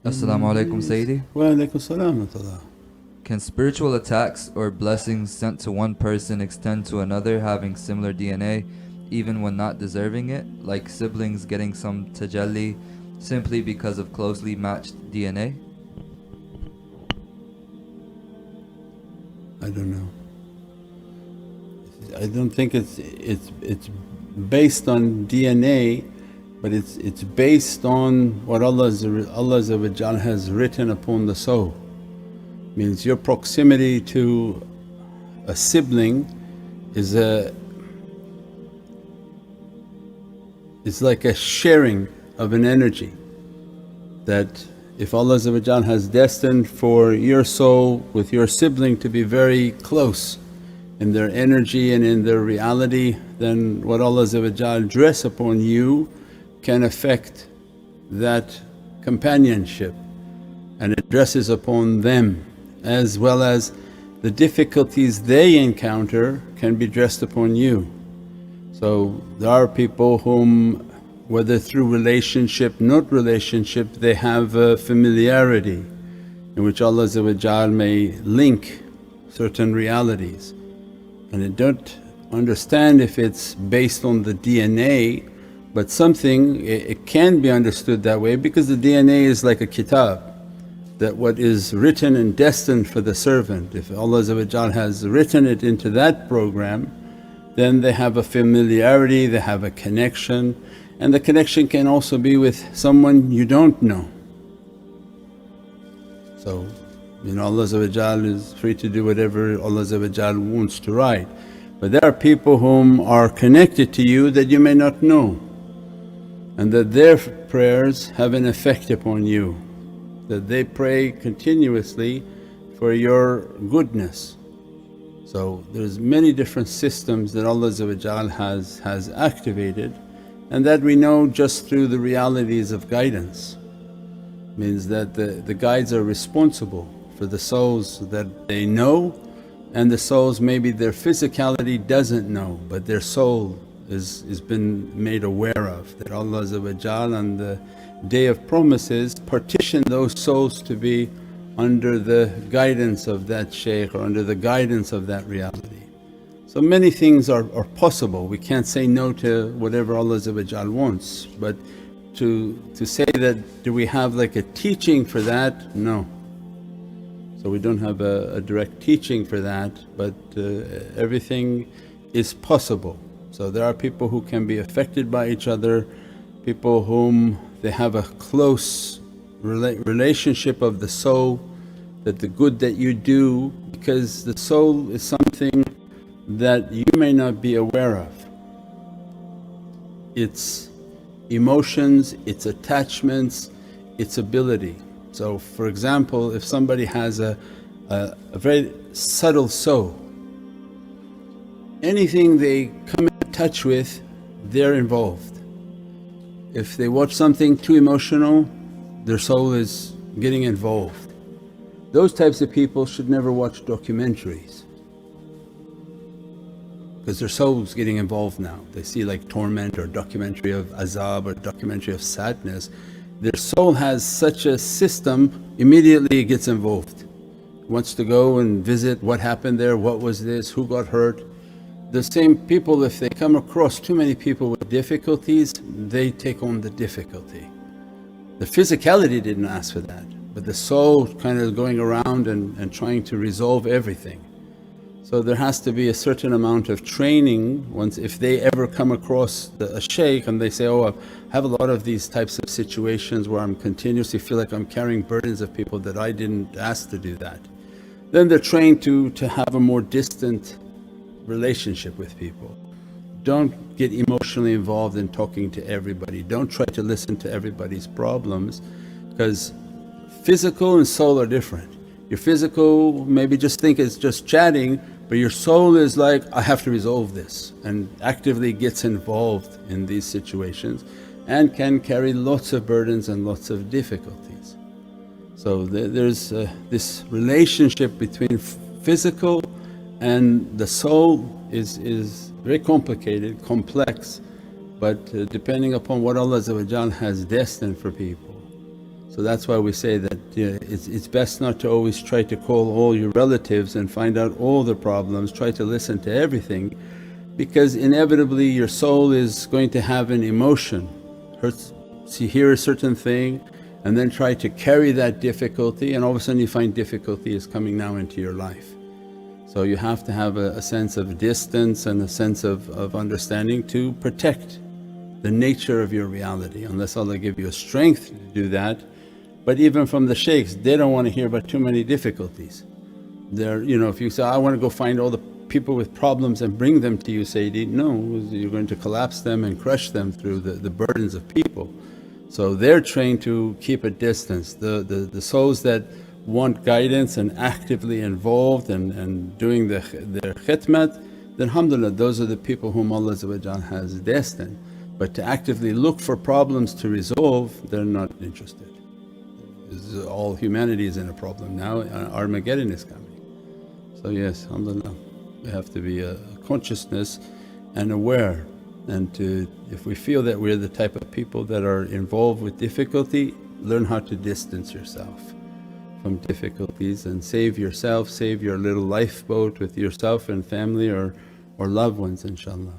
Assalamu alaikum, Sayyidi. Wa alaikum salam wa rahmatullah. Can spiritual attacks or blessings sent to one person extend to another having similar DNA even when not deserving it, like siblings getting some tajalli simply because of closely matched DNA? I don't know. I don't think it's based on DNA, but it's based on what Allah has written upon the soul. Means your proximity to a sibling is like a sharing of an energy, that if Allah has destined for your soul with your sibling to be very close in their energy and in their reality, then what Allah dress upon you can affect that companionship, and it dresses upon them, as well as the difficulties they encounter can be dressed upon you. So there are people whom, whether through relationship, not relationship, they have a familiarity in which Allah may link certain realities, and they don't understand if it's based on the DNA, but something it can be understood that way, because the DNA is like a kitab, that what is written and destined for the servant, if Allah has written it into that program, then they have a familiarity, they have a connection, and the connection can also be with someone you don't know. So Allah is free to do whatever Allah wants to write, but there are people whom are connected to you that you may not know, and that their prayers have an effect upon you, that they pray continuously for your goodness. So there's many different systems that Allah has activated, and that we know just through the realities of guidance. Means that the guides are responsible for the souls that they know, and the souls maybe their physicality doesn't know, but their soul is been made aware of, that Allah on the Day of Promises partition those souls to be under the guidance of that shaykh or under the guidance of that reality. So many things are possible, we can't say no to whatever Allah wants, but to say that do we have like a teaching for that? No. So we don't have a direct teaching for that, but everything is possible. So there are people who can be affected by each other, people whom they have a close relationship of the soul, that the good that you do, because the soul is something that you may not be aware of. Its emotions, its attachments, its ability. So for example, if somebody has a very subtle soul, anything they come in touch with, they're involved. If they watch something too emotional, their soul is getting involved. Those types of people should never watch documentaries, because their soul's getting involved now. They see like torment or documentary of azab or documentary of sadness, their soul has such a system, immediately it gets involved. Wants to go and visit what happened there, what was this, who got hurt. The same people, if they come across too many people with difficulties, they take on the difficulty. The physicality didn't ask for that, but the soul kind of going around and trying to resolve everything. So there has to be a certain amount of training. Once if they ever come across a shaykh and they say, oh I have a lot of these types of situations where I'm continuously feel like I'm carrying burdens of people that I didn't ask to do that. Then they're trained to have a more distant relationship with people. Don't get emotionally involved in talking to everybody, don't try to listen to everybody's problems, because physical and soul are different. Your physical maybe just think it's just chatting, but your soul is like, I have to resolve this, and actively gets involved in these situations and can carry lots of burdens and lots of difficulties. So there's this relationship between physical and the soul is very complicated, complex, but depending upon what Allah has destined for people. So that's why we say that it's best not to always try to call all your relatives and find out all the problems, try to listen to everything, because inevitably your soul is going to have an emotion, hurts, you hear a certain thing and then try to carry that difficulty, and all of a sudden you find difficulty is coming now into your life. So you have to have a sense of distance and a sense of understanding to protect the nature of your reality, unless Allah give you a strength to do that. But even from the shaykhs, they don't want to hear about too many difficulties. They're, if you say, I want to go find all the people with problems and bring them to you, Sayyidi, no, you're going to collapse them and crush them through the burdens of people. So they're trained to keep a distance. The souls that want guidance and actively involved and doing their khidmat, then alhamdulillah those are the people whom Allah has destined. But to actively look for problems to resolve, they're not interested. All humanity is in a problem now, Armageddon is coming. So yes, alhamdulillah, we have to be a consciousness and aware, and if we feel that we're the type of people that are involved with difficulty, learn how to distance yourself from difficulties and save yourself, save your little lifeboat with yourself and family or loved ones, inshaAllah.